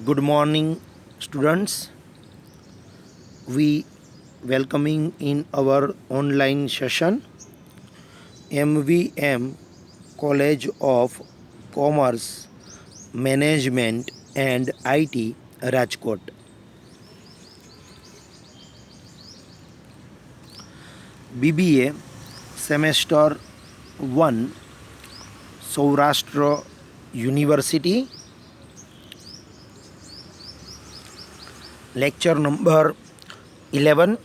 Good morning, students. We welcoming in our online session MVM College of Commerce, Management and IT Rajkot. BBA Semester 1 Saurashtra University. Lecture number 11.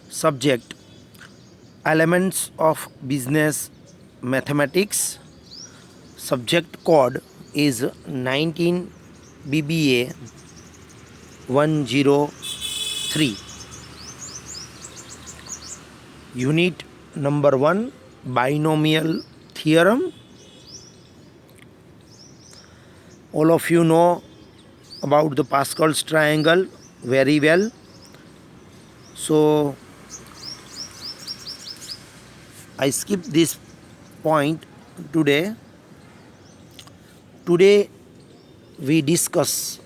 Subject Elements of Business Mathematics. Subject code is 19 BBA 103. Unit number 1 Binomial Theorem. All of you know about the Pascal's triangle very well. So I skip this point today. Today we discuss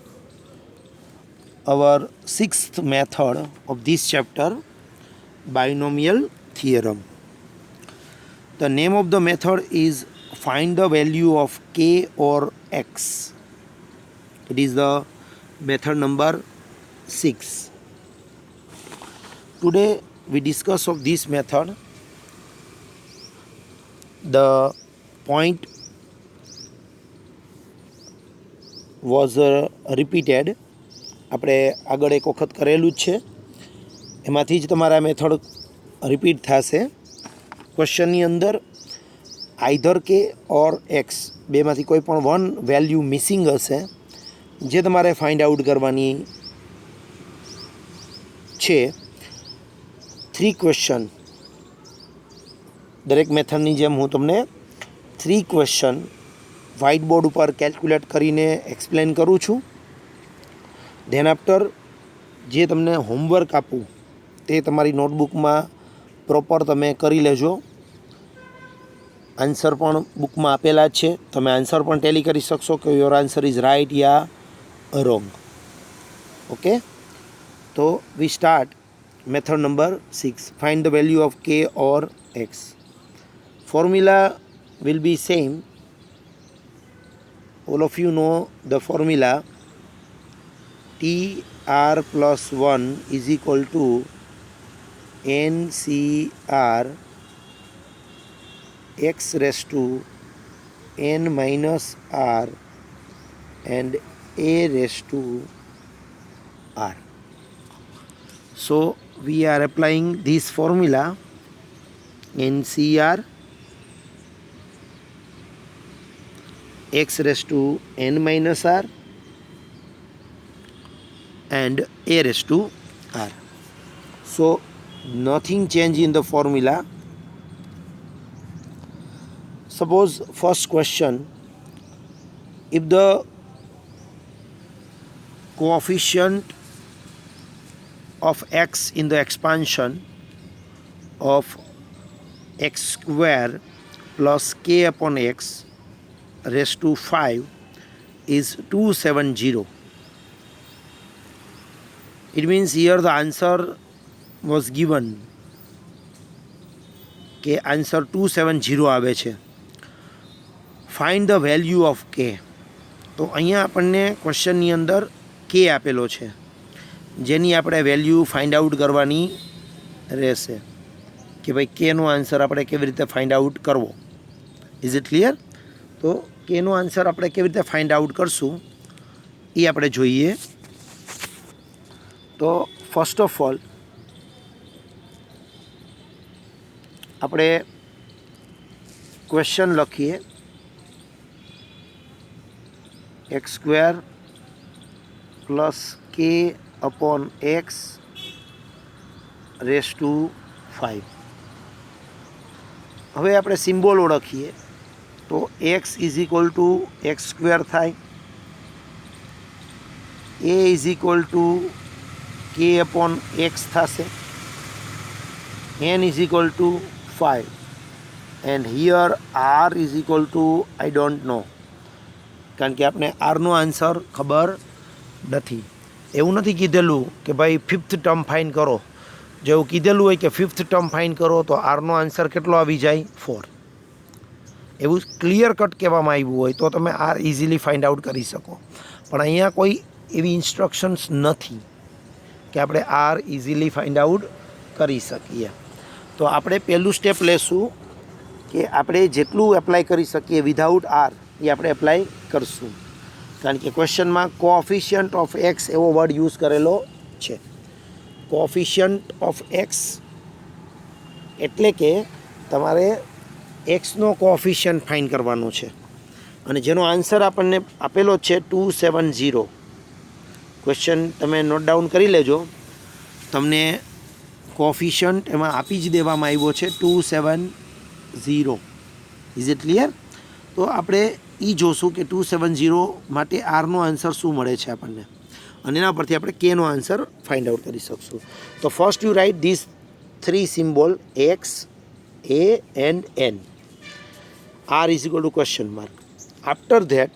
our sixth method of this chapter, binomial theorem. The name of the method is find the value of k or x. It is the method number 6. Today we discuss of this method. The point was repeated. આપણે આગળ એક વખત કરેલું જ છે, એમાંથી જ તમારા મેથડ રિપીટ થશે. ક્વેશ્ચનની અંદર આઈધર કે ઓર એક્સ બેમાંથી કોઈ પણ વન વેલ્યુ મિસિંગ હશે જે તમારે ફાઇન્ડ આઉટ કરવાની છે. 3 ક્વેશ્ચન દરેક મેથડની જેમ હું તમને 3 ક્વેશ્ચન વ્હાઇટ બોર્ડ ઉપર કેલ્ક્યુલેટ કરીને એક્સપ્લેન કરું છું. ધેન આફ્ટર જે તમને હોમવર્ક આપું તે તમારી નોટબુકમાં પ્રોપર તમે કરી લેજો. આન્સર પણ બુકમાં આપેલા જ છે, તમે આન્સર પણ ટેલી કરી શકશો કે યોર આન્સર ઇઝ રાઇટ યા રોંગ. ઓકે, તો we start method number 6. Find the value of k or x. Formula will be same. All of you know the formula. TR plus 1 is equal to NCR x raised to n minus r and a raised to r. So we are applying this formula. NCR x raised to n minus r and a raised to r. So nothing change in the formula. Suppose first question, if the coefficient of x in the expansion of x square plus k upon x raised to 5 is 270. It means here the answer was given કે answer 270 આવે છે. Find the value of કે. તો અહીંયા આપણને ક્વેશ્ચનની અંદર કે આપેલો છે જેની આપણે વેલ્યુ ફાઇન્ડ આઉટ કરવાની રહેશે કે ભાઈ કેનો આન્સર આપણે કેવી રીતે ફાઇન્ડ આઉટ કરવો. Is it clear? તો કેનો આન્સર આપણે કેવી રીતે ફાઇન્ડ આઉટ કરશું એ આપણે જોઈએ. તો ફર્સ્ટ ઓફ ઓલ આપણે ક્વેશ્ચન લખીએ. x square plus k upon x raised to 5. હવે આપણે સિમ્બોલ ઓળખીએ તો x is equal two x square થાય, a is equal two k upon x થશે, n is equal to 5 and here r is equal to I don't know. કારણ કે આપણે આરનો answer ખબર નથી. એવું નથી કીધેલું કે ભાઈ 5th ટર્મ ફાઇન કરો. જો એવું કીધેલું હોય કે 5th ટર્મ ફાઇન કરો તો આરનો આન્સર કેટલો આવી જાય? 4. એવું ક્લિયર કટ કહેવામાં આવ્યું હોય તો તમે આર ઇઝીલી ફાઇન્ડ આઉટ કરી શકો. પણ અહીંયા કોઈ એવી ઇન્સ્ટ્રક્શન્સ નથી કે આપણે આર ઇઝીલી ફાઇન્ડ આઉટ કરી શકીએ. તો આપણે પહેલું સ્ટેપ લેશું કે આપણે જેટલું એપ્લાય કરી શકીએ વિધાઉટ આર એ આપણે એપ્લાય કરશું. કારણ કે ક્વેશ્ચનમાં કોએફિશિયન્ટ ઓફ એક્સ એવો વર્ડ યુઝ કરેલો છે. કોએફિશિયન્ટ ઓફ એક્સ એટલે કે તમારે એક્સનો કોએફિશિયન્ટ ફાઇન્ડ કરવાનો છે અને જેનો આન્સર આપણને આપેલો છે 270. ક્વેશ્ચન તમે નોટ ડાઉન કરી લેજો. તમને કોએફિશિયન્ટ એમાં આપી જ દેવામાં આવ્યો છે 270. Is it clear? તો આપણે એ જોશું કે 270 માટે આરનો આન્સર શું મળે છે આપણને, અને એના પરથી આપણે કેનો આન્સર ફાઇન્ડ આઉટ કરી શકશું. તો first you write this 3 symbol x, a and n. R is equal to question mark. After that,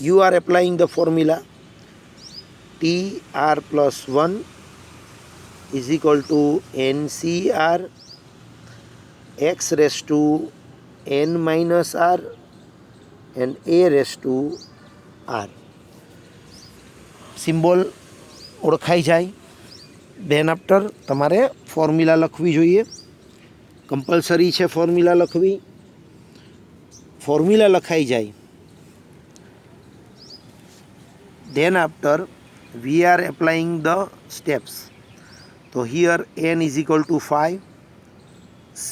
you are applying the formula TR plus 1 is equal to NCR x raised to n minus R and a raised to R. Symbol ઓળખાઈ જાય. Then after તમારે formula લખવી જોઈએ. Compulsory છે formula લખવી. Formula લખાઈ જાય then after we are applying the steps. તો here n is equal to 5 c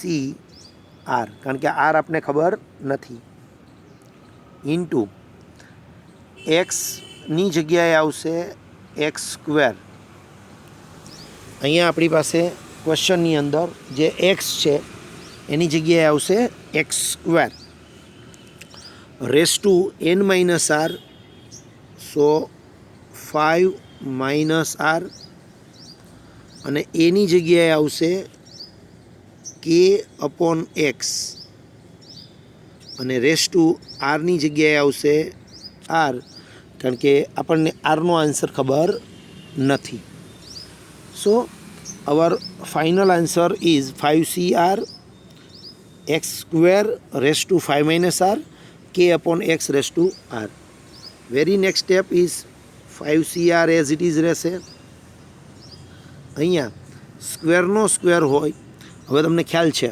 r, કારણ કે r આપને ખબર નથી, ઇન્ટુ એક્સની જગ્યાએ આવશે એક્સ સ્ક્વેર. અહીંયા આપણી પાસે ક્વેશ્ચનની અંદર જે એક્સ છે એની જગ્યાએ આવશે x square raise to n minus r. So 5 minus r અને એની જગ્યાએ આવશે કે અપોન એક્સ અને રેસ ટુ આરની જગ્યાએ આવશે આર, કારણ કે આપણને આરનો આન્સર ખબર નથી. So our final answer is 5cr X square raise to 5 minus R k upon x raised to r. Very next step is 5cr as it is રહેશે. અહીંયા સ્ક્વેરનો સ્ક્વેર હોય, હવે તમને ખ્યાલ છે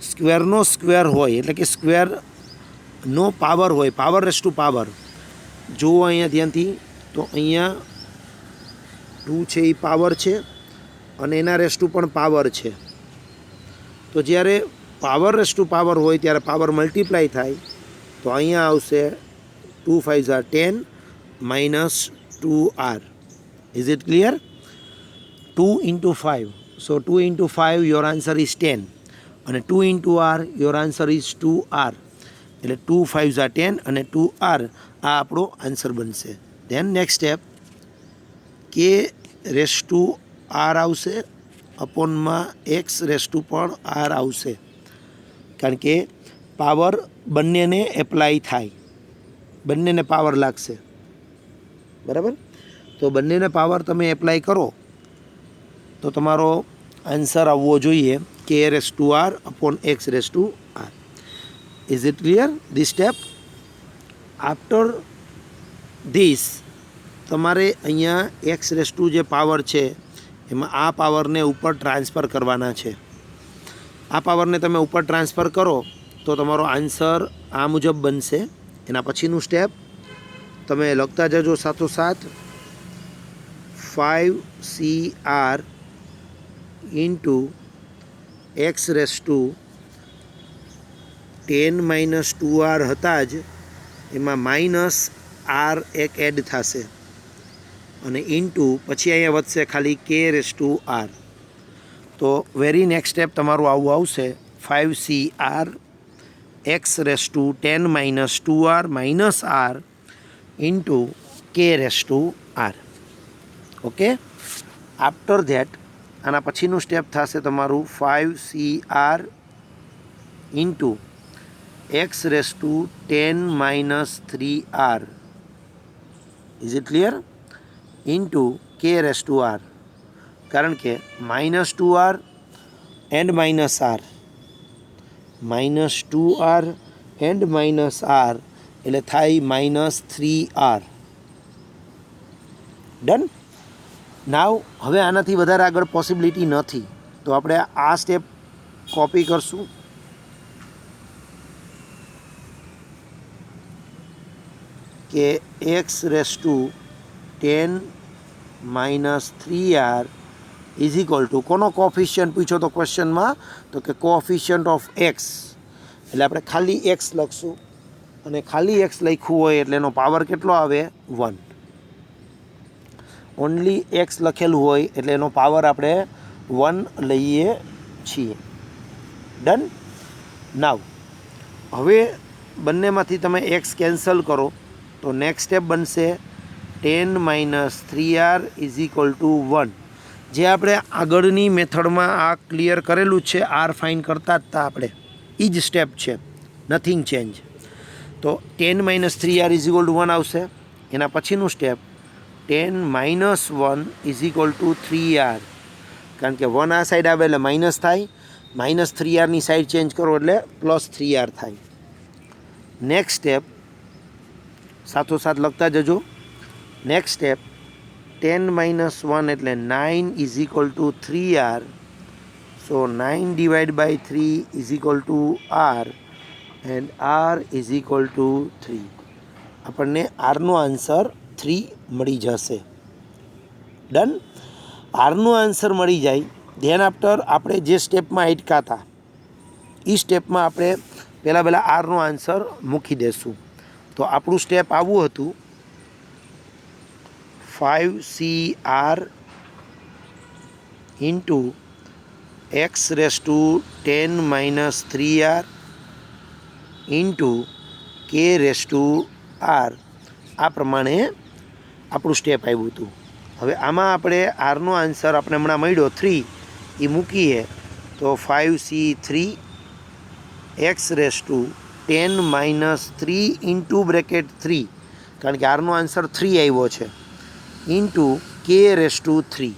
સ્ક્વેરનો સ્ક્વેર હોય એટલે કે સ્ક્વેરનો પાવર હોય, પાવર રેસ ટુ પાવર. જુઓ અહીંયા ધ્યાનથી, તો અહીંયા 2 છે એ પાવર છે અને એના રેસ ટુ પણ પાવર છે. તો જ્યારે પાવર રેસ ટુ પાવર હોય ત્યારે પાવર મલ્ટીપ્લાય થાય, તો અહીંયા આવશે 2 5s are 10 minus 2r. Is it clear? 2 into 5. So 2 into 5 your answer is 10 અને 2 into r your answer is 2r. એટલે 2 5s are 10 અને 2r આ આપણો આન્સર બનશે. ધેન નેક્સ્ટ સ્ટેપ કે રેસ ટુ આર આવશે અપોનમાં એક્સ રેસ ટુ પણ R આવશે, કારણ કે પાવર બંનેને એપ્લાય થાય, બંનેને પાવર લાગશે. બરાબર? તો બંનેને પાવર તમે એપ્લાય કરો તો તમારો આન્સર આવવો જોઈએ કે raise to r upon x raise to r. Is it clear this step? After this તમારે અહીંયા એક્સ રેસ ટુ જે પાવર છે એમાં આ પાવરને ઉપર ટ્રાન્સફર કરવાના છે. આ પાવરને તમે ઉપર ટ્રાન્સફર કરો તો તમારો આન્સર આ મુજબ બનશે. એના પછીનું સ્ટેપ તમે લખતા જજો સાથોસાથ 5cr into x raise to 10 minus 2r હતા જ, એમાં માઇનસ આર એક એડ થશે અને ઇન્ટુ પછી અહીંયા વધશે ખાલી કે રેસ ટુ આર. તો વેરી નેક્સ્ટ સ્ટેપ તમારું આવું આવશે 5cr X raise to 10 minus 2r minus R into K raise to R. Okay? After that આના પછીનું સ્ટેપ થશે તમારું 5cr into X raise to 10 minus 3r is it clear into K raise to r कारण के -2r and -r -2r and -r એટલે થાય -3r done. નાવ હવે આનાથી વધારે આગળ પોસિબિલિટી નથી તો આપણે આ સ્ટેપ કોપી કરશું. કે x raise to 10 minus 3r is equal two કોનો કોફિશિયન્ટ પૂછો તો ક્વેશ્ચનમાં તો કે કોફિશિયન્ટ ઓફ એક્સ એટલે આપણે ખાલી એક્સ લખશું અને ખાલી એક્સ લખ્યું હોય એટલે એનો પાવર કેટલો આવે 1. ઓનલી એક્સ લખેલું હોય એટલે એનો પાવર આપણે 1 લઈએ છીએ. ડન. નાવ હવે બંનેમાંથી તમે એક્સ કેન્સલ કરો તો નેક્સ્ટ સ્ટેપ બનશે 10 minus 3r is equal two 1. જે આપણે આગળની મેથડમાં આ ક્લિયર કરેલું છે આર ફાઇન કરતા જ હતા આપણે એ જ સ્ટેપ છે નથિંગ ચેન્જ. તો 10 minus 3r is equal two 1 આવશે. એના પછીનું step 10 minus 1 is equal to 3r કારણ કે 1 આ સાઈડ આવે એટલે માઇનસ થાય -3rની સાઈડ ચેન્જ કરો એટલે +3r થાય. નેક્સ્ટ સ્ટેપ સાથોસાથ લખતા જજો. નેક્સ્ટ સ્ટેપ 10 માઇનસ 1 એટલે 9 is equal to 3r. So 9 divide by 3 is equal to r and r is equal to 3. આપણને આરનો આન્સર 3 મળી જશે. ડન. આરનો આન્સર મળી જાય ધેન આફ્ટર આપણે જે સ્ટેપમાં અટકા હતા એ સ્ટેપમાં આપણે પહેલાં આરનો આન્સર મૂકી દેશું. તો આપણું સ્ટેપ આવું હતું 5cr into x raise to 10 minus 3r into K raise two r આ પ્રમાણે આપણું સ્ટેપ આવ્યું હતું. હવે આમાં આપણે આરનો આન્સર આપણે હમણાં મળ્યો 3 એ મૂકીએ તો 5c3 x raise to 10 minus 3 into bracket 3 કારણ કે આરનો આન્સર 3 આવ્યો છે into K raise to 3.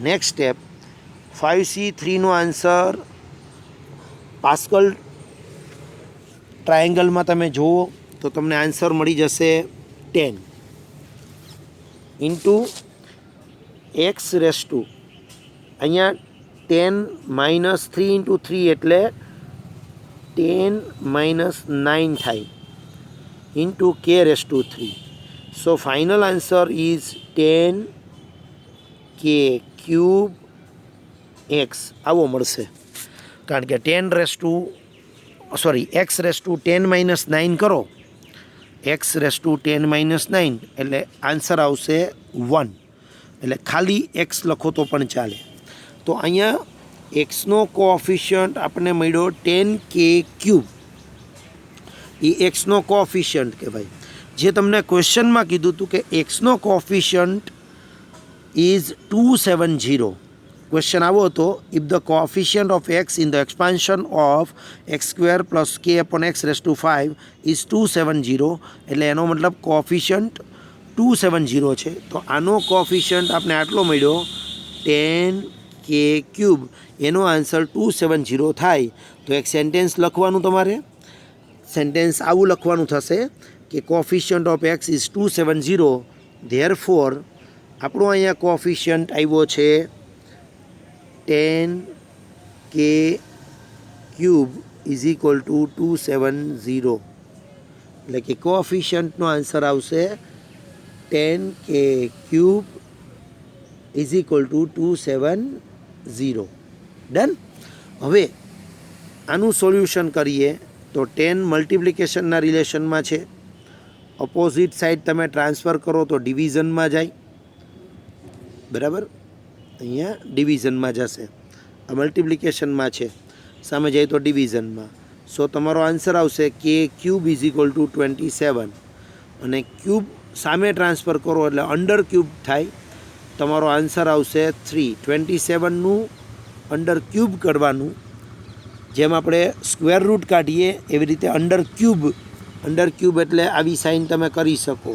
Next step 5c3નો આન્સર પાસ્કલ ટ્રાયેંગલમાં તમે જુઓ તો તમને આન્સર મળી જશે 10 ઇન્ટુ એક્સ રેસ ટુ અહીંયા 10 માઇનસ 3 ઇન્ટુ 3 એટલે 10 માઇનસ 9 થાય into K raise to 3. So final answer is 10 કે ક્યુબ એક્સ આવો મળશે કારણ કે 10 raise to x raise to 10 minus 9 કરો એક્સ રેસ ટુ 10 માઇનસ 9 એટલે આન્સર આવશે 1 એટલે ખાલી એક્સ લખો તો પણ ચાલે. તો અહીંયા એક્સનો કોએફિશિયન્ટ આપણને મળ્યો 10k ક્યુબ એ એક્સનો કોએફિશિયન્ટ કહેવાય. જે તમને ક્વેશ્ચનમાં કીધું હતું કે એક્સનો કોએફિશિયન્ટ ઇઝ 270. ક્વેશ્ચન આવો હતો if the coefficient of X in the expansion of X square plus K upon x raise to 5 is 270 એટલે એનો મતલબ કોએફિશિયન્ટ 270 છે. તો આનો કોએફિશિયન્ટ આપણે આટલો મળ્યો 10k ક્યુબ એનો આન્સર 270 થાય. તો એક સેન્ટેન્સ લખવાનું તમારે સેન્ટેન્સ આવું લખવાનું થશે કે coefficient of x is 270 therefore આપણો અહીંયા કોએફિશિયન્ટ આવ્યો છે 10k cube is equal two 270 એટલે કે કોએફિશિયન્ટનો આન્સર આવશે 10k cube is equal two 270. Done. હવે આનું સોલ્યુશન કરીએ તો 10 મલ્ટિપ્લિકેશનના રિલેશનમાં છે. ઓપોઝિટ સાઈડ તમે ટ્રાન્સફર કરો તો ડિવિઝનમાં જાય બરાબર. અહીંયા ડિવિઝનમાં જશે આ મલ્ટિપ્લિકેશનમાં છે સામે જાય તો ડિવિઝનમાં. સો તમારો આન્સર આવશે કે ક્યુબ ઇઝ ઇક્વલ ટુ 27 અને ક્યુબ સામે ટ્રાન્સફર કરો એટલે અંડર ક્યુબ થાય. તમારો આન્સર આવશે 3. 27નું અંડર ક્યુબ કરવાનું જેમ આપણે સ્ક્વેર રૂટ કાઢીએ એવી રીતે અંડર ક્યુબ એટલે આવી સાઇન તમે કરી શકો,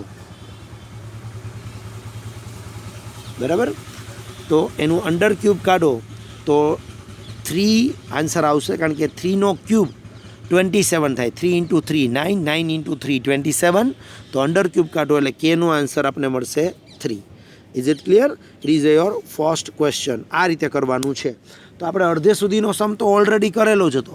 બરાબર. તો એનું અંડર ક્યુબ કાઢો તો 3 આન્સર આવશે, કારણ કે 3નો ક્યુબ 27 થાય. 3 × 3 9, 9 × 3 27. તો અંડર ક્યુબ કાઢો એટલે કેનો આન્સર આપણને મળશે 3. Is it clear? It is your first question. આ રીતે કરવાનું છે. તો આપણે અડધે સુધીનો સમ તો ઓલરેડી કરેલો જ હતો,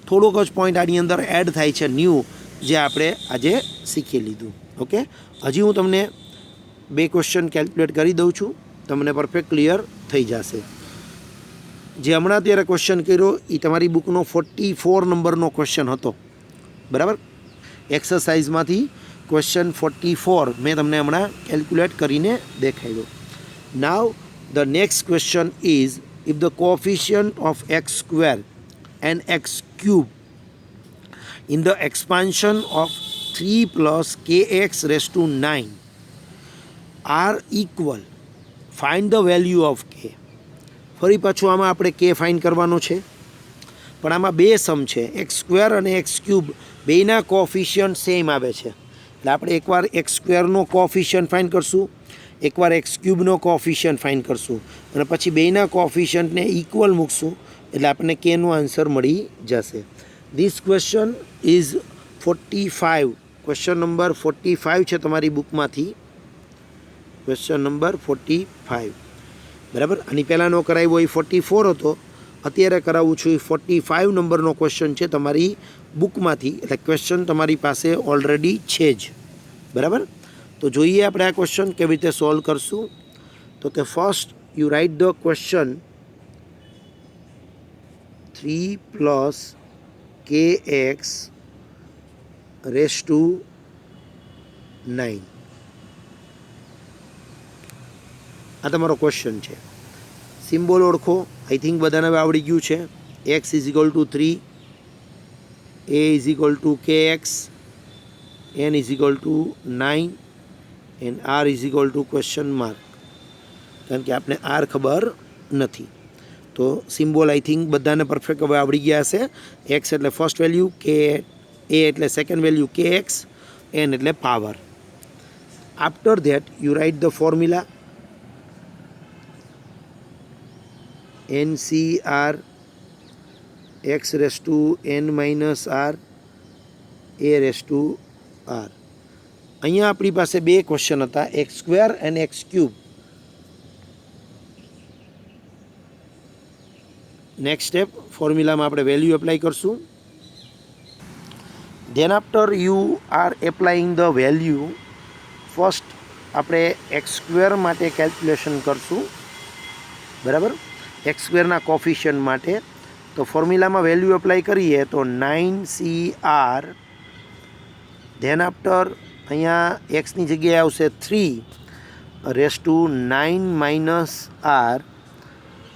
થોડોક જ પોઈન્ટ આની અંદર એડ થાય છે ન્યૂ, જે આપણે આજે શીખી લીધું. ઓકે, હજી હું તમને 2 ક્વેશ્ચન કેલ્ક્યુલેટ કરી દઉં છું, તમને પરફેક્ટ ક્લિયર થઈ જશે. જે હમણાં અત્યારે ક્વેશ્ચન કર્યો એ તમારી બુકનો 44 નંબરનો ક્વેશ્ચન હતો, બરાબર. એક્સરસાઇઝમાંથી ક્વેશ્ચન 44 મેં તમને હમણાં કેલ્ક્યુલેટ કરીને દેખાડ્યો. Now the next question is if the coefficient of x square and x cube in the expansion of 3 plus kx raised to 9 are equal, find the value of k. ફરી પાછું આમાં આપણે k find કરવાનો છે, પણ આમાં 2 સમ છે, x square અને એક્સ ક્યુબ, બેયના કોફિશિયન્ટ સેમ આવે છે. એટલે આપણે એકવાર એક્સ સ્ક્વેરનો કોફિશિયન્ટ ફાઇન્ડ કરશું, એકવાર એક્સ ક્યુબનો કોફિશિયન્ટ ફાઇન્ડ કરશું, અને પછી બેયના કોફિશિયન્ટને ઇક્વલ મૂકશું એટલે આપણને કેનો આન્સર મળી જશે. This question is 45. Question number 45 છે તમારી બુકમાંથી, ક્વેશ્ચન નંબર 45, બરાબર. આની પહેલાંનો કરાવ્યો એ 44 હતો, અત્યારે કરાવું છું એ 45 નંબરનો ક્વેશ્ચન છે તમારી બુકમાંથી, એટલે ક્વેશ્ચન તમારી પાસે ઓલરેડી છે જ, બરાબર. તો જોઈએ આપણે આ ક્વેશ્ચન કેવી રીતે સોલ્વ કરશું. તો કે first you write the question 3 plus kx raised to 9. આ તમારો ક્વેશ્ચન છે. સિમ્બોલ ઓળખો, આઈ થિંક બધાને હવે આવડી ગયું છે. x = 3, a = kx, n = 9 and r = question mark, કારણ કે આપણે આર ખબર નથી. તો સિમ્બોલ આઈ થિંક બધાને પરફેક્ટ હવે આવડી ગયા હશે. એક્સ એટલે ફર્સ્ટ વેલ્યુ, કે એ એટલે સેકન્ડ વેલ્યુ kx, n એટલે power. After that you write the formula NCR x raised to n minus r a raised to r. અહીંયા આપણી પાસે 2 ક્વેશ્ચન હતા, એક્સ સ્ક્વેર અને એક્સ ક્યુબ. નેક્સ્ટ સ્ટેપ, ફોર્મ્યુલામાં આપણે value apply કરશું. Than after you are applying the value, first આપણે x square માટે calculation કરશું, બરાબર. એક્સ સ્ક્વેરના કોફિશિયન્ટ માટે તો ફોર્મ્યુલામાં વેલ્યુ એપ્લાય કરીએ તો 9CR, ધેન આફ્ટર અહીંયા એક્સની જગ્યાએ આવશે 3 raised to 9 - r,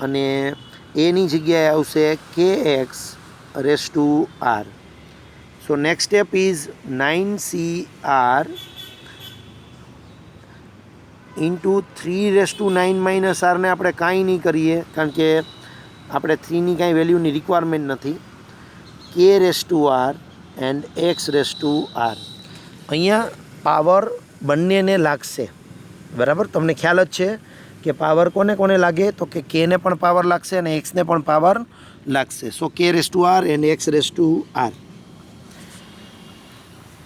અને એની જગ્યાએ આવશે kx raised to r. So next step is 9CR into 3 raised to 9 - r ને આપણે કાંઈ નહીં કરીએ, કારણ કે આપણે 3ની કાંઈ વેલ્યુની રિક્વાયરમેન્ટ નથી. k raised to r and x raised to r. અહીંયા પાવર બંનેને લાગશે, બરાબર. તમને ખ્યાલ જ છે કે પાવર કોને કોને લાગે, તો કે કેને પણ પાવર લાગશે અને એક્સને પણ પાવર લાગશે. સો k raised to r and x raised to r.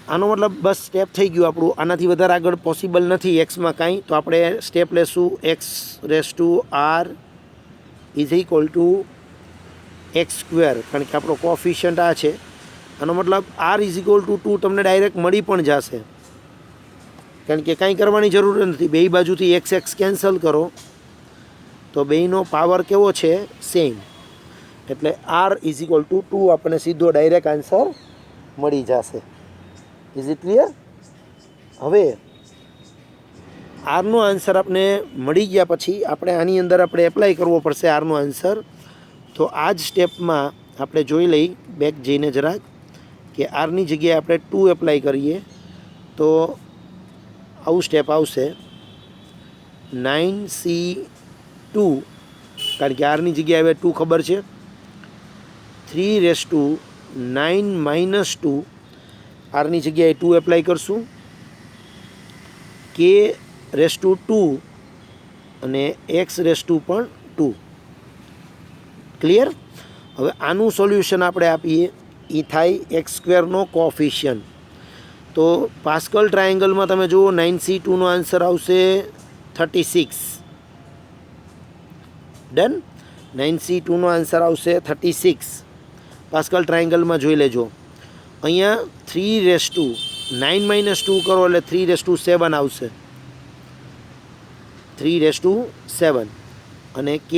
આનો મતલબ બસ સ્ટેપ થઈ ગયું આપણું, આનાથી વધારે આગળ પોસિબલ નથી એક્સમાં કાંઈ. તો આપણે સ્ટેપ લેશું x raised to r is equal two x square, કારણ કે આપણો કોફિશિયન્ટ આ છે. આનો મતલબ r = 2 તમને ડાયરેક્ટ મળી પણ જશે, કારણ કે કાંઈ કરવાની જરૂર નથી. બે બાજુથી x કેન્સલ કરો તો બેયનો પાવર કેવો છે, સેમ. એટલે r = 2 આપણને સીધો ડાયરેક્ટ આન્સર મળી જશે. Is it clear? હવે આરનો આન્સર આપણે મળી ગયા પછી આપણે આની અંદર આપણે એપ્લાય કરવો પડશે આરનો આન્સર. તો આ જ સ્ટેપમાં આપણે જોઈ લઈ બેક જઈને જરાક કે આરની જગ્યાએ આપણે 2 એપ્લાય કરીએ તો આવું સ્ટેપ આવશે 9C2, કારણ કે આરની જગ્યાએ હવે 2 ખબર છે. 3⁻⁻², આરની જગ્યાએ 2 એપ્લાય કરશું, k⁻², અને x⁻² પણ 2. ક્લિયર? હવે આનું સોલ્યુશન આપણે આપીએ, એ થાય x² કોફિશિયન્ટ. તો પાસ્કલ ટ્રાયેંગલમાં તમે જુઓ 9c2નો આન્સર આવશે 36. ડન? 9c2નો આન્સર આવશે 36. પાસ્કલ ટ્રાયેંગલમાં જોઈ લેજો. અહીંયા 3⁻9-2 કરો એટલે 3⁻7 આવશે. 3⁻7 અને k²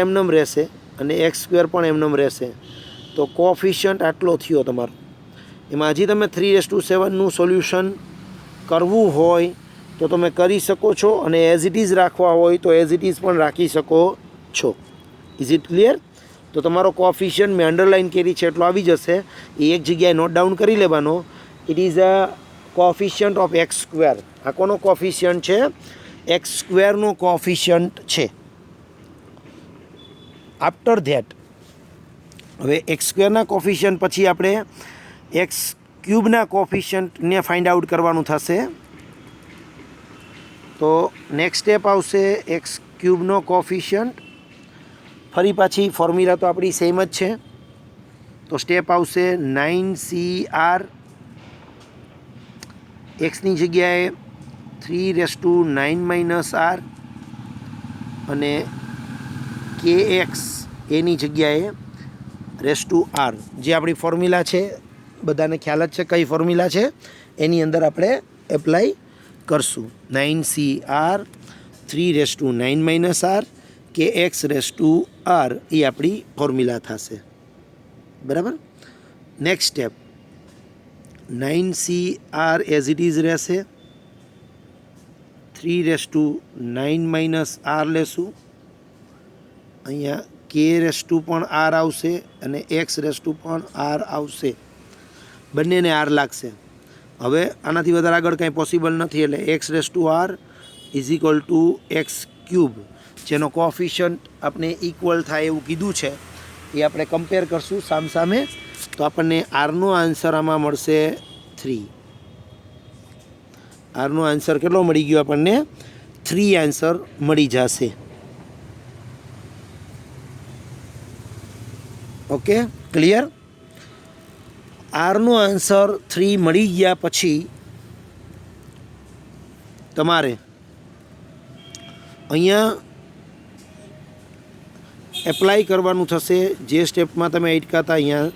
એમનેમ રહેશે અને x² પણ એમનેમ રહેશે. તો કોફિશિયન્ટ આટલો થયો તમારો. એમાં હજી તમે 3:7નું સોલ્યુશન કરવું હોય તો તમે કરી શકો છો, અને એઝ ઇટ ઇઝ રાખવા હોય તો એઝ ઇટ ઇઝ પણ રાખી શકો છો. Is it clear? તો તમારો કોફિશિયન્ટ મેં અંડરલાઇન કરી છે એટલો આવી જશે. એ એક જગ્યાએ નોટ ડાઉન કરી લેવાનો. It is a coefficient of x². આ કોનો કોફિશિયન્ટ છે? x²નો કોફિશિયન્ટ છે. આફ્ટર ધેટ હવે x²ના કોફિશિયન્ટ પછી આપણે x³ કોફિશિયન્ટને ફાઇન્ડ આઉટ કરવાનું થશે. તો નેક્સ્ટ સ્ટેપ આવશે x³ કોફિશિયન્ટ. ફરી પાછી ફોર્મ્યુલા તો આપણી સેમ જ છે. તો સ્ટેપ આવશે 9cr, એક્સની જગ્યાએ 3⁻⁹ અને kx એની જગ્યાએ ⁻r. જે આપણી ફોર્મ્યુલા છે, બધાને ખ્યાલ જ છે કઈ ફોર્મ્યુલા છે, એની અંદર આપણે એપ્લાય કરશું. 9cr 3⁻⁹ kx⁻r એ આપણી ફોર્મ્યુલા થશે. બરાબર? Next step 9cr as it is રહેશે, 3⁻⁹ લેશું, અહીંયા k⁻ પણ r આવશે અને x⁻ પણ r આવશે. બંનેને r લાગશે. હવે આનાથી વધારે આગળ કાંઈ પોસિબલ નથી, એટલે x⁻r = x³, જેનો કોફિશિયન્ટ આપણે ઇક્વલ થાય એવું કીધું છે. એ આપણે કમ્પેર કરશું સામસામે. તો આપણને આરનો આન્સર આમાં મળશે 3. આરનો આન્સર કેટલો મળી ગયો આપણને? 3 આન્સર મળી જશે. Okay, clear? આરનો આન્સર 3 મળી ગયા પછી તમારે અહીંયા એપ્લાય કરવાનું થશે જે સ્ટેપમાં તમે અટકા હતા. અહીંયા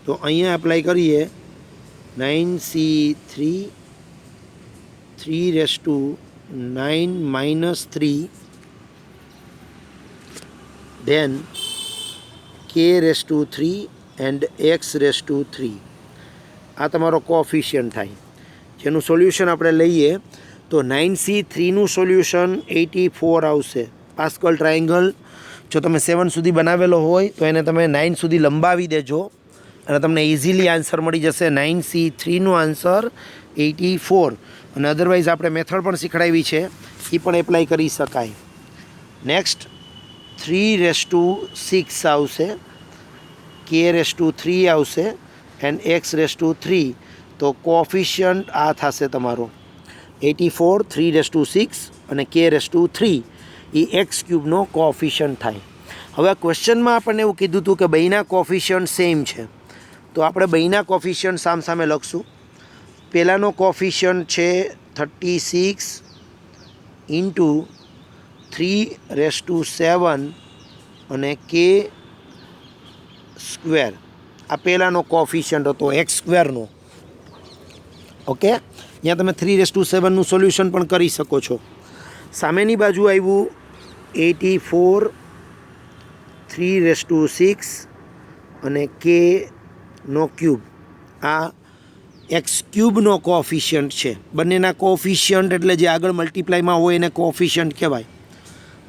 તો અહીંયા એપ્લાય કરીએ 9c3 3⁻⁹ then k⁻³ and x⁻3. આ તમારો કોફિશિયન્ટ થાય, જેનું સોલ્યુશન આપણે લઈએ તો 9c3નું સોલ્યુશન 84 આવશે. પાસ્કલ ટ્રાયેંગલ જો તમે 7 સુધી બનાવેલો હોય તો એને તમે 9 સુધી લંબાવી દેજો અને તમને ઇઝીલી આન્સર મળી જશે. 9c3નું આન્સર 84. અને અદરવાઇઝ આપણે મેથડ પણ શીખડાવી છે, એ પણ એપ્લાય કરી શકાય. નેક્સ્ટ 3⁻6 આવશે, k⁻3 આવશે એન્ડ x⁻3. તો કોફિશિયન્ટ આ થશે તમારો 84, 3⁻6 અને k⁻3 એ x³ કોફિશિયન્ટ થાય. હવે આ ક્વેશ્ચનમાં આપણને એવું કીધું હતું કે બેયના કોફિશિયન્ટ સેમ છે, તો આપણે બેયના કોફિશિયન્ટ સામસામે લખશું. પહેલાંનો કોફિશિયન્ટ છે 36 × 3⁻7 અને k². આ પહેલાંનો કોફિશિયન્ટ હતો x²નો. ઓકે, ત્યાં તમે 3⁻7નું સોલ્યુશન પણ કરી શકો છો. સામેની બાજુ આવ્યું 84, 3⁻6 અને k³. આ x³ કોફિશિયન્ટ છે. બંનેના કોફિશિયન્ટ એટલે જે આગળ મલ્ટીપ્લાયમાં હોય એને કોફિશિયન્ટ કહેવાય.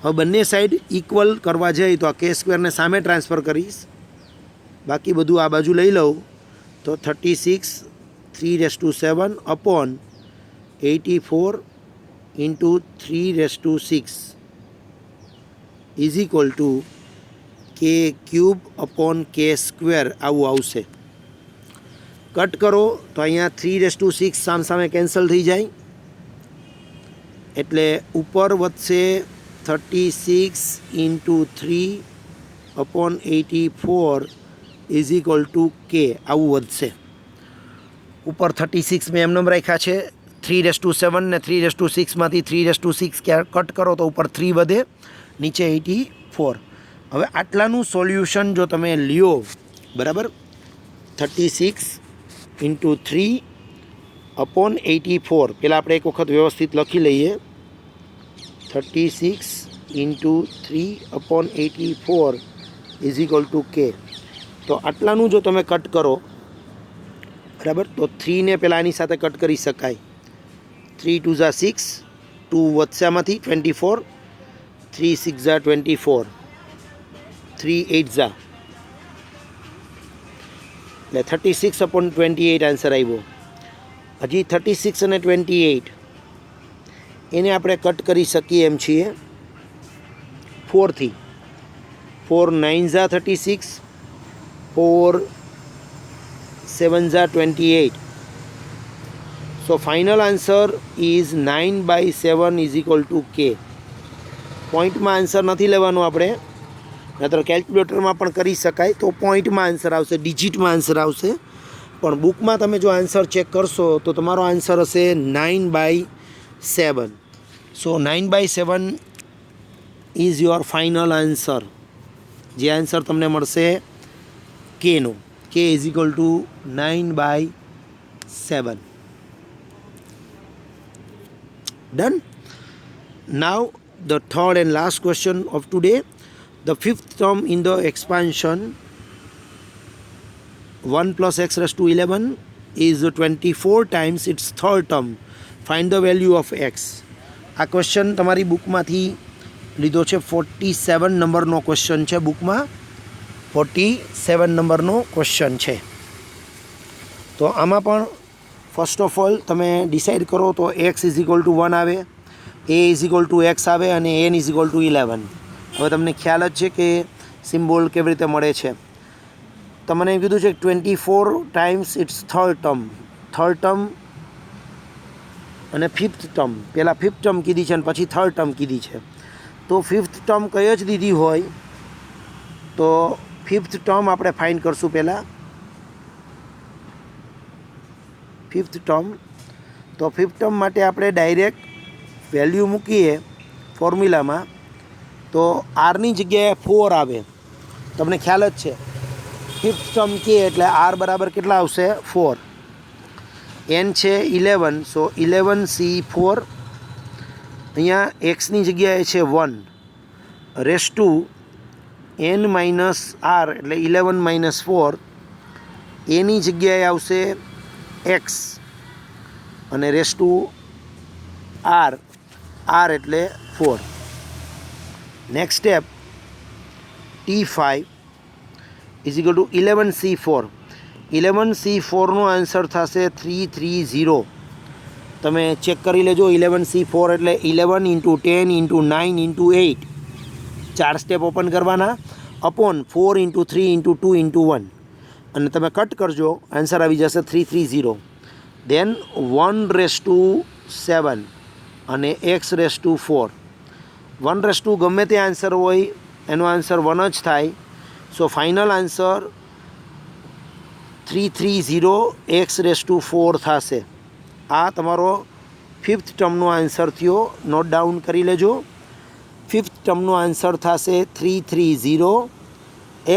હવે બંને સાઈડ ઇક્વલ કરવા જઈએ તો આ k² સામે ટ્રાન્સફર કરીશ, બાકી બધું આ બાજુ લઈ લઉં તો 36 3⁻7 upon 84 × 3⁻6. ઇઝ ઇક્વલ ટુ કે ક્યુબ અપોન કે સ્ક્વેર આવું આવશે. કટ કરો તો અહીંયા 3/6 સામસામે કેન્સલ થઈ જાય, એટલે ઉપર વધશે 36 ઇન્ટુ 3/84 ઇઝ ઇક્વલ ટુ કે આવું વધશે. ઉપર 36 મેં એમનેમ રાખ્યા છે. 3/7 ને 3/6માંથી 3/6 કટ કરો તો ઉપર 3 વધે, નીચે 84. હવે આટલાનું સોલ્યુશન જો તમે લ્યો, બરાબર, 36 ઇન્ટુ 3/84. પહેલાં આપણે એક વખત વ્યવસ્થિત લખી લઈએ. 36 ઇન્ટુ 3/84 ઇઝ ઇક્વલ ટુ કે. તો આટલાનું જો તમે કટ કરો, બરાબર, તો 3ને પહેલાં આની સાથે કટ કરી શકાય. 3 2 ઝા 6, 2 વધશે આમાંથી 24, 3 6 ઝા 24, 3 8 ઝા, એટલે 36/28 આન્સર આવ્યો. હજી 36 અને 28 એને આપણે કટ કરી શકીએ એમ છીએ 4થી. 4 9 ઝા 36, 4 7 ઝા 28. So final answer is 9/7 is equal to K. પોઈન્ટમાં આન્સર નથી લેવાનો આપણે, નહીતર કેલ્ક્યુલેટરમાં પણ કરી શકાય તો પોઈન્ટમાં આન્સર આવશે, ડિજિટમાં આન્સર આવશે. પણ બુકમાં તમે જો આન્સર ચેક કરશો તો તમારો આન્સર હશે 9/7. સો 9/7 ઇઝ યોર ફાઇનલ આન્સર. જે આન્સર તમને મળશે કેનો, કે is equal two 9/7. Done. Now the third and last question of today. The fifth term in the expansion 1 plus x raised to 11 is 24 times its third term. Find the value of x. આ question તમારી બુકમાંથી લીધો છે. 47 નંબરનો question છે બુકમાં. 47 નંબરનો question છે. તો આમાં પણ ફર્સ્ટ ઓફ ઓલ તમે ડિસાઇડ કરો તો x ઇઝ ઇક્વલ ટુ 1 આવે, a is equal two x આવે અને n ઇઝ ઇક્વલ ટુ 11. હવે તમને ખ્યાલ જ છે કે સિમ્બોલ કેવી રીતે મળે છે. તમને એમ કીધું છે 24 ટાઈમ્સ ઇટ્સ થર્ડ ટર્મ અને ફિફ્થ ટર્મ. પહેલાં ફિફ્થ ટર્મ કીધી છે અને પછી થર્ડ ટર્મ કીધી છે. તો ફિફ્થ ટર્મ કઈ જ દીધી હોય તો ફિફ્થ ટર્મ આપણે ફાઇન્ડ કરશું. પહેલાં ફિફ્થ ટર્મ, તો ફિફ્થ ટર્મ માટે આપણે ડાયરેક્ટ વેલ્યુ મૂકીએ ફોર્મ્યુલામાં તો આરની જગ્યાએ 4 આવે. તમને ખ્યાલ જ છે ફિફ્થ ટર્મ કે એટલે આર બરાબર કેટલા આવશે 4. એન છે 11, સો 11C4. અહીંયા એક્સની જગ્યાએ છે 1 raise to n minus r એટલે 11 - 4. એની જગ્યાએ આવશે એક્સ અને રેસ ટુ આર એટલે 4. Next step T5 is equal to 11C4. 11C4નો આન્સર થશે 330. તમે ચેક કરી લેજો. 11C4 એટલે 11 × 10 × 9 × 8, 4 સ્ટેપ ઓપન કરવાના, અપોન 4 × 3 × 2 × 1, અને તમે કટ કરજો, આન્સર આવી જશે 330. દેન 1/7 અને x/4. 1/2 ગમે તે આન્સર હોય એનો આન્સર 1 જ થાય. સો ફાઇનલ આન્સર 330 x/4 થશે. આ તમારો ફિફ્થ ટર્મનો આન્સર થયો. નોટ ડાઉન કરી લેજો. ફિફ્થ ટર્મનો આન્સર થશે 330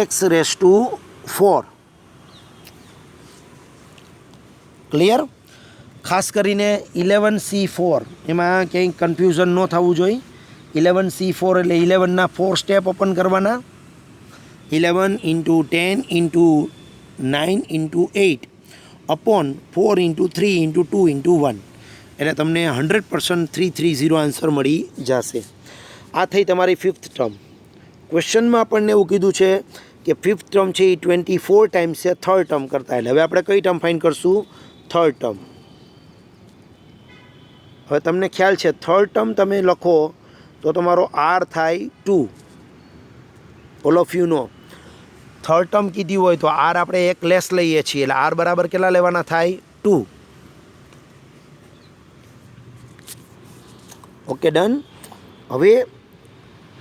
x/4. ક્લિયર? ખાસ કરીને 11C4 એમાં કંઈ કન્ફ્યુઝન ન થવું જોઈએ. 11C4 એટલે 11ના 4 સ્ટેપ ઓપન કરવાના. 11 × 10 × 9 × 8 અપોન 4 × 3 × 2 × 1, એટલે તમને 100% 330 આન્સર મળી જશે. આ થઈ તમારી ફિફ્થ ટર્મ. ક્વેશ્ચનમાં આપણને એવું કીધું છે કે ફિફ્થ ટર્મ છે એ 24 ટાઈમ્સ છે થર્ડ ટર્મ કરતાં. એટલે હવે આપણે કઈ ટર્મ ફાઇન્ડ કરશું? Third term. હવે તમને ખ્યાલ છે થર્ડ ટર્મ તમે લખો તો તમારો આર થાય 2 all of you know third term કીધી હોય તો આર આપણે એક લેસ લઈએ છીએ, એટલે આર બરાબર કેટલા લેવાના થાય? 2. Okay, done. હવે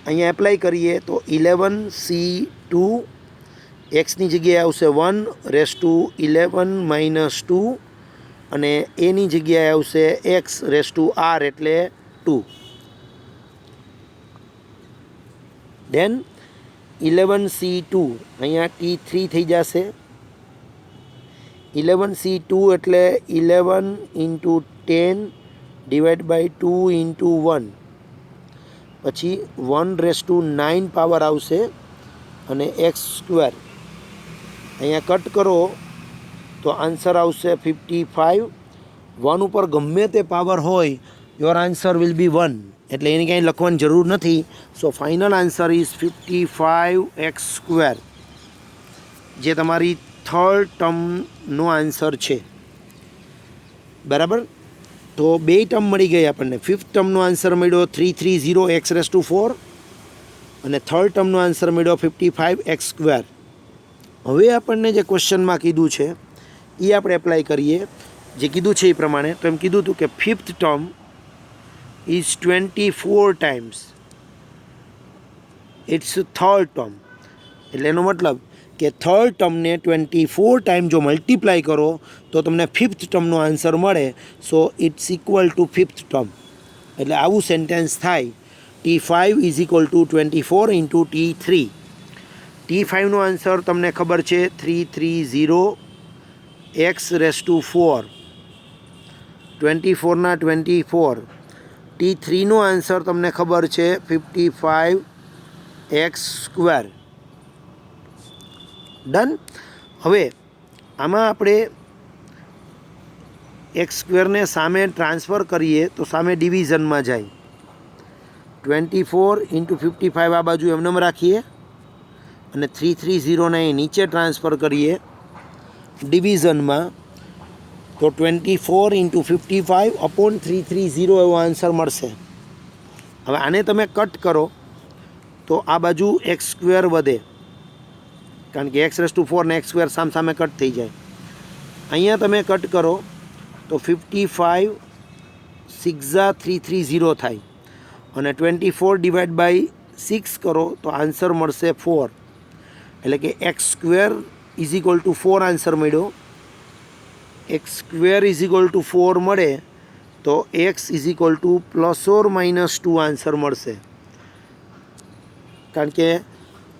અહીંયા એપ્લાય કરીએ તો 11C2 એક્સની જગ્યાએ આવશે 1^11 - 2 અને એની જગ્યાએ આવશે x⁻r એટલે 2. દેન 11C2 અહીંયા T3 થઈ જશે. 11C2 એટલે 11 × 10 / 2 × 1 પછી 1⁹ પાવર આવશે અને x². અહીંયા કટ કરો તો આન્સર આવશે 55. 1 ઉપર ગમે તે પાવર હોય, યોર આન્સર વિલ બી 1, એટલે એની કાંઈ લખવાની જરૂર નથી. સો ફાઇનલ આન્સર ઇઝ 55x², જે તમારી થર્ડ ટર્મનો આન્સર છે. બરાબર, તો 2 ટર્મ મળી ગઈ આપણને. ફિફ્થ ટર્મનો આન્સર મળ્યો 330x⁴ અને થર્ડ ટર્મનો આન્સર મળ્યો 55x². હવે આપણને જે ક્વેશ્ચનમાં કીધું છે એ આપણે એપ્લાય કરીએ. જે કીધું છે એ પ્રમાણે, તો એમ કીધું હતું કે fifth term is 24 times its third term. એટલે એનો મતલબ કે થર્ડ ટર્મને 24 ટાઈમ જો મલ્ટીપ્લાય કરો તો તમને ફિફ્થ ટર્મનો આન્સર મળે. So it's equal to fifth term. એટલે આવું સેન્ટેન્સ થાય. T5 = 24 × T3. T5નો આન્સર તમને ખબર છે 330x⁴. 24 × 24. T3નો આન્સર તમને ખબર છે 55x². ડન. હવે આમાં આપણે x² સામે ટ્રાન્સફર કરીએ તો સામે ડિવિઝનમાં જાય. 24 × 55 આ બાજુ એમનેમ રાખીએ અને 330ને નીચે ટ્રાન્સફર કરીએ ડિવિઝનમાં, તો 24 × 55/330 એવો આન્સર મળશે. હવે આને તમે કટ કરો તો આ બાજુ x² વધે, કારણ કે x⁴ ને x² સામે કટ થઈ જાય. અહીંયા તમે કટ કરો તો 55 6 × 330 થાય અને 24 / 6 કરો તો આન્સર મળશે 4. એટલે કે x² = 4 આન્સર મળ્યો. x² = 4 મળે તો x = ±2 આન્સર મળશે. કારણ કે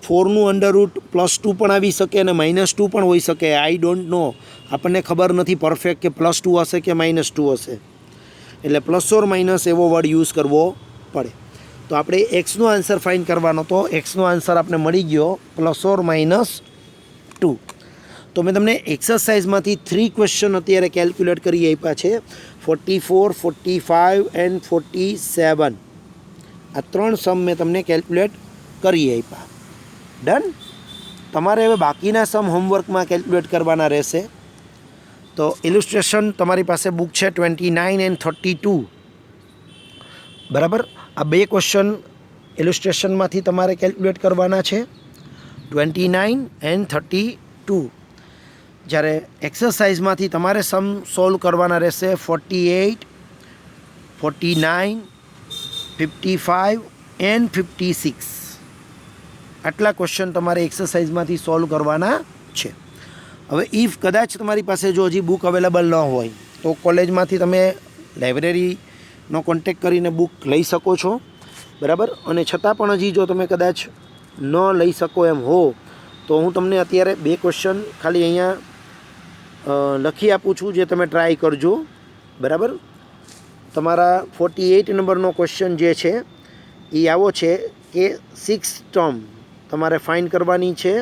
4નું અંડરરૂટ +2 પણ આવી શકે અને -2 પણ હોઈ શકે. આઈ ડોન્ટ નો, આપણને ખબર નથી પરફેક્ટ કે +2 હશે કે -2 હશે. એટલે ± એવો વર્ડ યુઝ કરવો પડે. તો આપણે એક્સનો આન્સર ફાઇન્ડ કરવાનો, તો એક્સનો આન્સર આપણે મળી ગયો ±2. તો મેં તમને એક્સરસાઇઝમાંથી 3 ક્વેશ્ચન અત્યારે કેલ્ક્યુલેટ કરી આપ્યા છે. 44, 45 એન્ડ 47. આ 3 સમ મેં તમને કેલ્ક્યુલેટ કરી આપ્યા. ડન. તમારે હવે બાકીના સમ હોમવર્કમાં કેલ્ક્યુલેટ કરવાના રહેશે. તો ઇલિસ્ટ્રેશન તમારી પાસે બુક છે 29 એન્ડ 32. બરાબર, આ 2 ક્વેશ્ચન ઇલિસ્ટ્રેશનમાંથી તમારે કેલ્ક્યુલેટ કરવાના છે 29 એન્ડ 32. જ્યારે એક્સરસાઇઝમાંથી તમારે સમ સોલ્વ કરવાના રહેશે 48, 49, 55 એન્ડ 56. આટલા ક્વેશ્ચન તમારે એક્સરસાઇઝમાંથી સોલ્વ કરવાના છે. હવે ઇફ કદાચ તમારી પાસે જો હજી બુક અવેલેબલ ન હોય તો કોલેજમાંથી તમે લાઇબ્રેરીનો કોન્ટેક્ટ કરીને બુક લઈ શકો છો. બરાબર, અને છતાં પણ હજી જો તમે કદાચ ન લઈ શકો એમ હો તો હું તમને અત્યારે 2 ક્વેશ્ચન ખાલી અહીંયા લખી આપું છું, જે તમે ટ્રાય કરજો. બરાબર, તમારા 48 નંબરનો ક્વેશ્ચન જે છે એ આવો છે કે 6th ટર્મ તમારે ફાઇન્ડ કરવાની છે.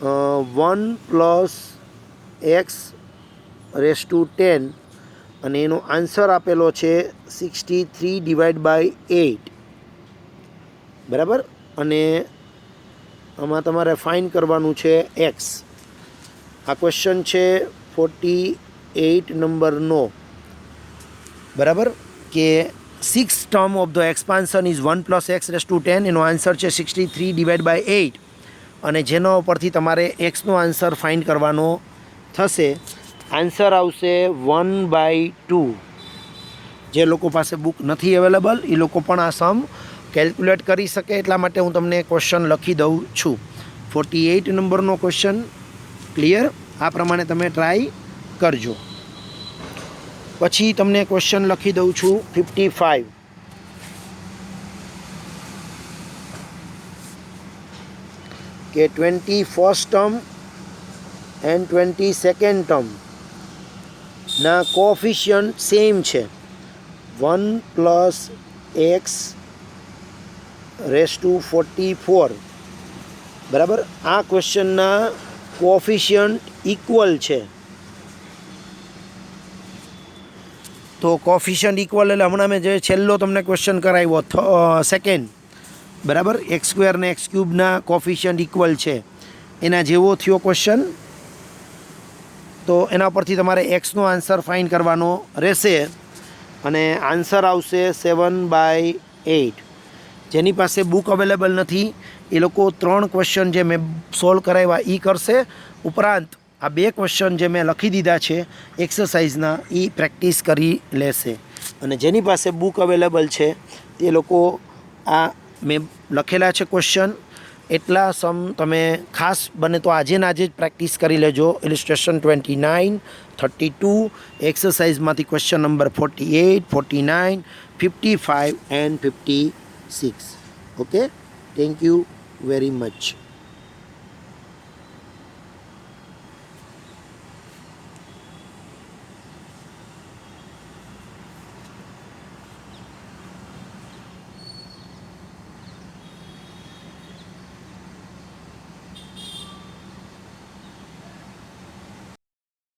1 + x⁻10 અને એનો આન્સર આપેલો છે 63/8. બરાબર, અને આમાં તમારે ફાઇન્ડ કરવાનું છે x. આ ક્વેશ્ચન છે 48 નંબરનો. બરાબર, કે six term of the expansion is 1 + x⁻10. એનો આન્સર છે 63/8 અને જેનો પરથી તમારે એક્સનો આન્સર ફાઇન્ડ કરવાનો થશે. આન્સર આવશે 1/2. જે લોકો પાસે બુક નથી અવેલેબલ એ લોકો પણ આ સમ કેલ્ક્યુલેટ કરી શકે, એટલા માટે હું તમને ક્વેશ્ચન લખી દઉં છું. 48 નંબરનો ક્વેશ્ચન. ક્લિયર? આ પ્રમાણે તમે ટ્રાય કરજો. પછી તમને ક્વેશ્ચન લખી દઉં છું 55. કે 21st term and 22nd term ના કોએફિશિયન્ટ સેમ છે, 1 + x⁻44. બરાબર? આ ક્વેશ્ચનના કોએફિશિયન્ટ ઇક્વલ છે. તો કોએફિશિયન્ટ ઇક્વલ એટલે હમણાં મેં જે છેલ્લો તમને ક્વેશ્ચન કરાવ્યો સેકન્ડ, બરાબર, x² ને x³ કોએફિશિયન્ટ ઇક્વલ છે, એના જેવો થયો ક્વેશ્ચન. તો એના પરથી તમારે એક્સનો આન્સર ફાઇન્ડ કરવાનો રહેશે અને આન્સર આવશે 7/8. જેની પાસે બુક અવેલેબલ નથી એ લોકો 3 ક્વેશ્ચન જે મેં સોલ્વ કરાવ્યા એ કરશે, ઉપરાંત આ 2 ક્વેશ્ચન જે મેં લખી દીધા છે એક્સરસાઇઝના એ પ્રેક્ટિસ કરી લેશે. અને જેની પાસે બુક અવેલેબલ છે તે લોકો આ મેં લખેલા છે ક્વેશ્ચન એટલા સમ તમે ખાસ બને તો આજે ને આજે જ પ્રેક્ટિસ કરી લેજો. ઇલિસ્ટ્રેશન 29, 32, એક્સરસાઇઝમાંથી question number 48, 49, 55 and 56. Okay, thank you very much.